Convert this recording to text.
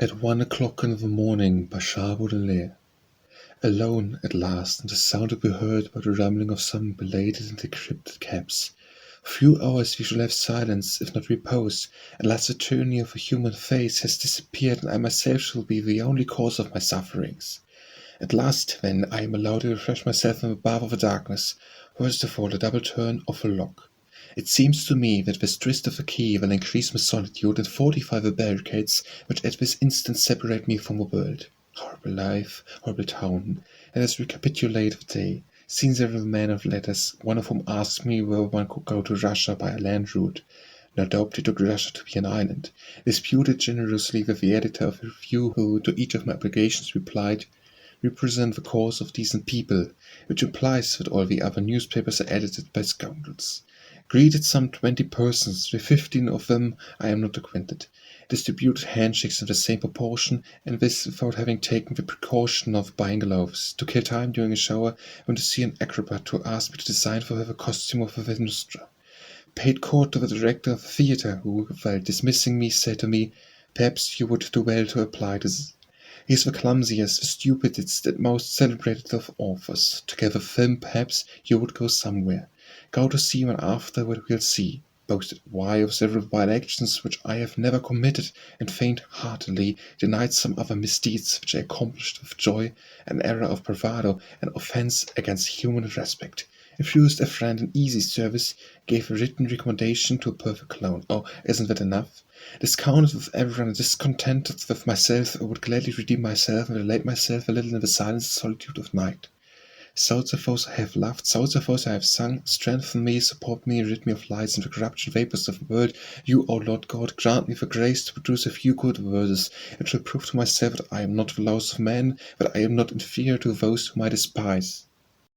At 1 o'clock in the morning by Baudelaire. Alone at last, and the sound to be heard by the rumbling of some belated and decrepit cabs. Few hours we shall have silence, if not repose, unless the tyranny of a human face has disappeared and I myself shall be the only cause of my sufferings. At last, then, I am allowed to refresh myself in the bath of the darkness. First of all, the double turn of a lock. It seems to me that this twist of a key will increase my solitude and fortify the barricades which at this instant separate me from the world. Horrible life, horrible town. Let us recapitulate the day. Seen several men of letters, one of whom asked me whether one could go to Russia by a land route. No doubt he took Russia to be an island. Disputed generously with the editor of the review, who, to each of my obligations, replied, "Represent the cause of decent people," which implies that all the other newspapers are edited by scoundrels. Greeted some 20 persons, with 15 of them I am not acquainted. Distributed handshakes in the same proportion, and this without having taken the precaution of buying gloves. To kill time during a shower, went to see an acrobat who asked me to design for her the costume of a Venusta. Paid court to the director of the theatre, who, while dismissing me, said to me, "Perhaps you would do well to apply this." He is the clumsiest, the stupidest, and most celebrated of authors. To get a film, perhaps, you would go somewhere. Go to see one after what we'll see. Boasted why of several vile actions which I have never committed, and faint heartily denied some other misdeeds which I accomplished with joy, an error of bravado, an offence against human respect. Refused a friend an easy service, gave a written recommendation to a perfect clown. Oh, isn't that enough? Discounted with everyone and discontented with myself, I would gladly redeem myself and relate myself a little in the silence and solitude of night. So suppose I have loved, so suppose I have sung, strengthen me, support me, rid me of lies and the corruption vapours of the world. You, O Lord God, grant me the grace to produce a few good verses. It shall prove to myself that I am not the lowest of men, that I am not inferior to those whom I despise.